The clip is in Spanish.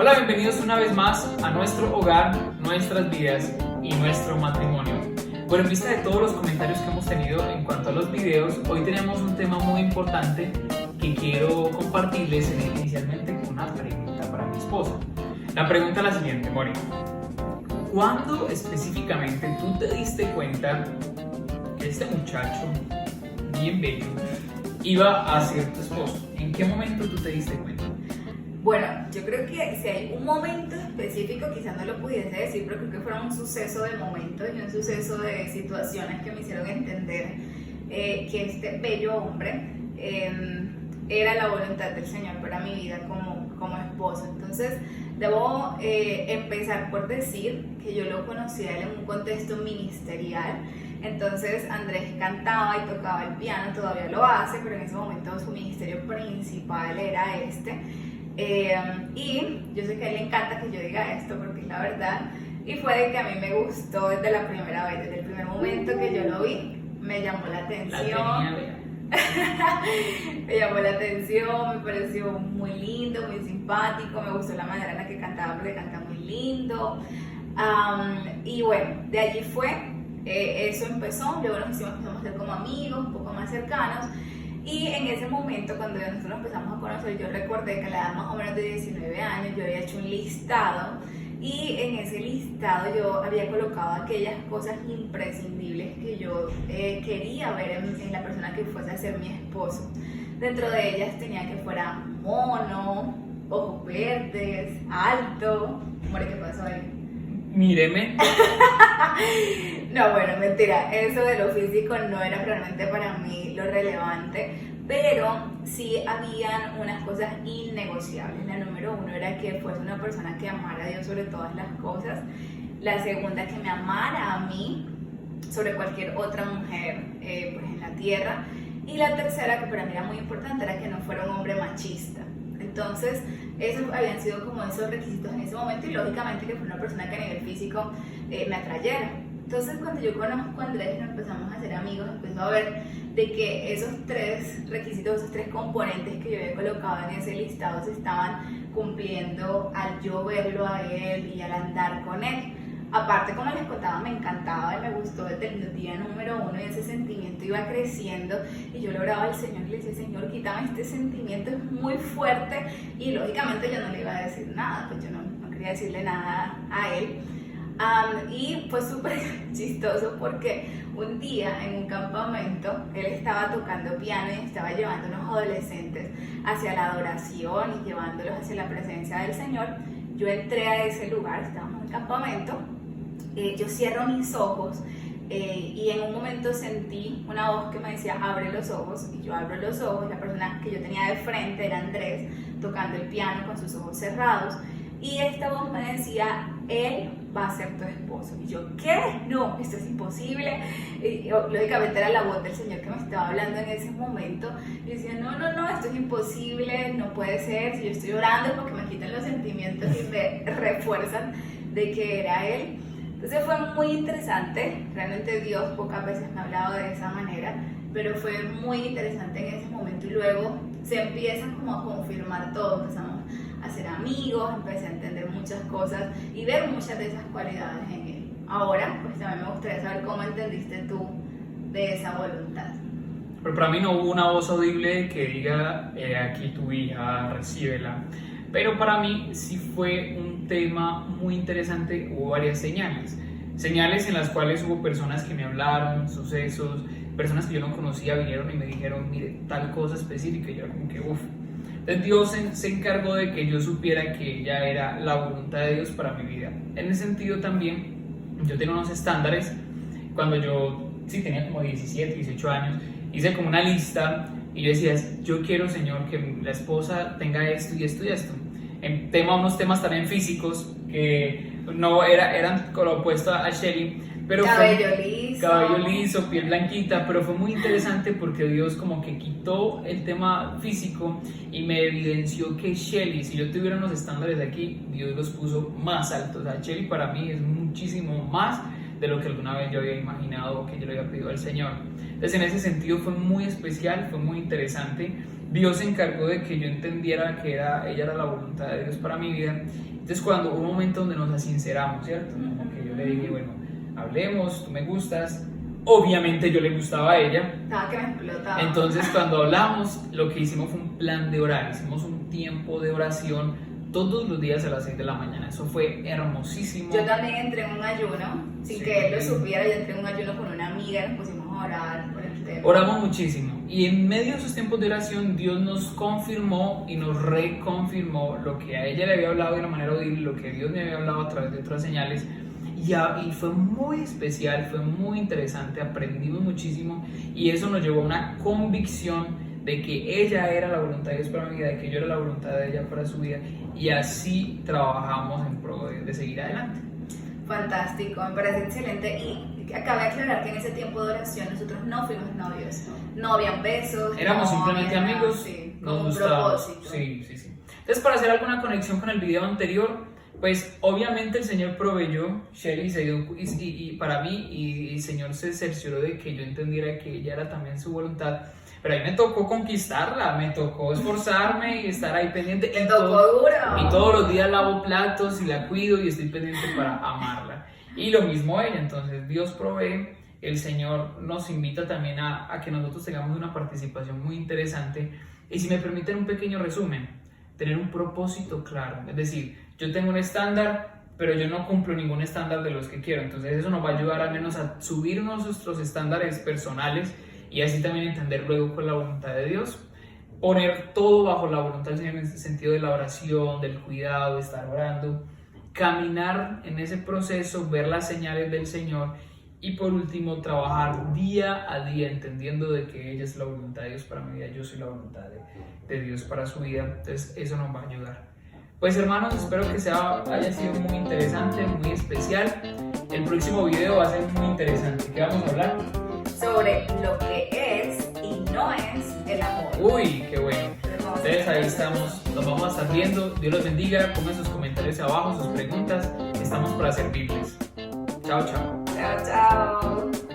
Hola, bienvenidos una vez más a nuestro hogar, nuestras vidas y nuestro matrimonio. Bueno, en vista de todos los comentarios que hemos tenido en cuanto a los videos, hoy tenemos un tema muy importante que quiero compartirles inicialmente con una pregunta para mi esposa. La pregunta es la siguiente, Mori. ¿Cuándo específicamente tú te diste cuenta que este muchacho, bien bello, iba a ser tu esposo? ¿En qué momento tú te diste cuenta? Bueno, yo creo que si hay un momento específico, quizás no lo pudiese decir, pero creo que fueron un suceso de momentos y un suceso de situaciones que me hicieron entender que este bello hombre era la voluntad del Señor para mi vida como esposo. Entonces, debo empezar por decir que yo lo conocí a él en un contexto ministerial. Entonces Andrés cantaba y tocaba el piano, todavía lo hace, pero en ese momento su ministerio principal era este. Y yo sé que a él le encanta que yo diga esto porque es la verdad, y fue de que a mí me gustó desde la primera vez, desde el primer momento que yo lo vi, me llamó la atención. Me llamó la atención, me pareció muy lindo, muy simpático, me gustó la manera en la que cantaba porque canta muy lindo. Y bueno, de allí fue, eso empezó, luego empezamos a ser como amigos, un poco más cercanos. Y en ese momento, cuando nosotros nos empezamos a conocer, yo recordé que a la edad más o menos de 19 años yo había hecho un listado, y en ese listado yo había colocado aquellas cosas imprescindibles que yo quería ver en la persona que fuese a ser mi esposo. Dentro de ellas tenía que fuera mono, ojos verdes, alto. More, ¿qué pasó ahí? Míreme. No, bueno, mentira, eso de lo físico no era realmente para mí lo relevante, pero sí habían unas cosas innegociables. La número uno era que fuese una persona que amara a Dios sobre todas las cosas. La segunda, que me amara a mí sobre cualquier otra mujer pues en la tierra. Y la tercera, que para mí era muy importante, era que no fuera un hombre machista. Entonces, esos habían sido como esos requisitos en ese momento, y lógicamente que fuera una persona que a nivel físico me atrayera. Entonces, cuando yo conozco a Andrés y nos empezamos a hacer amigos, empezó a ver de que esos tres requisitos, esos tres componentes que yo había colocado en ese listado se estaban cumpliendo al yo verlo a él y al andar con él. Aparte, como les contaba, me encantaba y me gustó desde el día número uno, y ese sentimiento iba creciendo, y yo le oraba al Señor y le decía: Señor, quítame este sentimiento, es muy fuerte. Y lógicamente yo no le iba a decir nada, pues yo no quería decirle nada a él. Y fue súper chistoso porque un día en un campamento él estaba tocando piano y estaba llevando a unos adolescentes hacia la adoración y llevándolos hacia la presencia del Señor. Yo entré a ese lugar, estábamos en el campamento, yo cierro mis ojos y en un momento sentí una voz que me decía: abre los ojos. Y yo abro los ojos. La persona que yo tenía de frente era Andrés, tocando el piano con sus ojos cerrados, y esta voz me decía: él va a ser tu esposo. Y yo: ¿qué? No, esto es imposible. Y lógicamente era la voz del Señor que me estaba hablando en ese momento. Y decía: no, esto es imposible, no puede ser. Si yo estoy orando es porque me quitan los sentimientos y me refuerzan de que era él. Entonces fue muy interesante. Realmente Dios pocas veces me ha hablado de esa manera, pero fue muy interesante en ese momento. Y luego se empieza como a confirmar todo. Empezamos a ser amigos, empecé a entender muchas cosas y ver muchas de esas cualidades en él. Ahora, pues también me gustaría saber cómo entendiste tú de esa voluntad. Pero para mí no hubo una voz audible que diga: aquí tu hija, recíbela. Pero para mí sí fue un tema muy interesante. Hubo varias señales en las cuales hubo personas que me hablaron, sucesos, personas que yo no conocía vinieron y me dijeron: mire, tal cosa específica. Y yo era como que uff. Entonces Dios se encargó de que yo supiera que ella era la voluntad de Dios para mi vida. En ese sentido también, yo tengo unos estándares. Cuando yo tenía como 17, 18 años, hice como una lista y yo decía: yo quiero, Señor, que la esposa tenga esto y esto y esto. Unos temas también físicos que no eran con lo opuesto a Shelly, pero cabello liso, piel blanquita, pero fue muy interesante porque Dios como que quitó el tema físico y me evidenció que Shelly, si yo tuviera unos estándares aquí, Dios los puso más altos. O sea, Shelly para mí es muchísimo más de lo que alguna vez yo había imaginado o que yo le había pedido al Señor. Entonces, en ese sentido fue muy especial, fue muy interesante. Dios se encargó de que yo entendiera que ella era la voluntad de Dios para mi vida. Entonces cuando hubo un momento donde nos sinceramos, ¿cierto? Como que yo le dije, bueno, hablemos, tú me gustas. Obviamente yo le gustaba a ella. Estaba que me explotaba. Entonces cuando hablamos, lo que hicimos fue un plan de orar. Hicimos un tiempo de oración todos los días a las 6 de la mañana. Eso fue hermosísimo. Yo también entré en un ayuno, sin Sí. que él lo supiera. Yo entré en un ayuno con una amiga y nos pusimos a orar por el tema. Oramos muchísimo y en medio de esos tiempos de oración Dios nos confirmó y nos reconfirmó lo que a ella le había hablado de una manera audible, lo que Dios me había hablado a través de otras señales y fue muy especial, fue muy interesante, aprendimos muchísimo y eso nos llevó a una convicción de que ella era la voluntad de Dios para mi vida, de que yo era la voluntad de ella para su vida y así trabajamos en pro de seguir adelante. Fantástico, me parece excelente. Y acabé de aclarar que en ese tiempo de oración nosotros no fuimos novios, no habían besos. Éramos no simplemente había nada, amigos, sí, nos con un gustábamos. propósito. Sí. Entonces, para hacer alguna conexión con el video anterior, pues obviamente el Señor proveyó, Shelly se dio, y para mí, y el Señor se cercioró de que yo entendiera que ella era también su voluntad. Pero ahí me tocó conquistarla, me tocó esforzarme y estar ahí pendiente. Te tocó duro. Y todos los días lavo platos y la cuido y estoy pendiente para amarla. Y lo mismo ella, entonces Dios provee, el Señor nos invita también a que nosotros tengamos una participación muy interesante. Y si me permiten un pequeño resumen, tener un propósito claro. Es decir, yo tengo un estándar, pero yo no cumplo ningún estándar de los que quiero. Entonces eso nos va a ayudar al menos a subir nuestros estándares personales y así también entender luego cuál es la voluntad de Dios. Poner todo bajo la voluntad del Señor en el sentido de la oración, del cuidado, de estar orando. Caminar en ese proceso, ver las señales del Señor y por último trabajar día a día entendiendo de que ella es la voluntad de Dios para mi vida, yo soy la voluntad de Dios para su vida. Entonces eso nos va a ayudar. Pues hermanos, espero que haya sido muy interesante, muy especial. El próximo video va a ser muy interesante. ¿Qué vamos a hablar? Sobre lo que es y no es el amor. Uy, qué bueno. Entonces ahí estamos, nos vamos a estar viendo. Dios los bendiga, pongan sus comentarios abajo, sus preguntas. Estamos para servirles. Chao, chao. Chao, chao.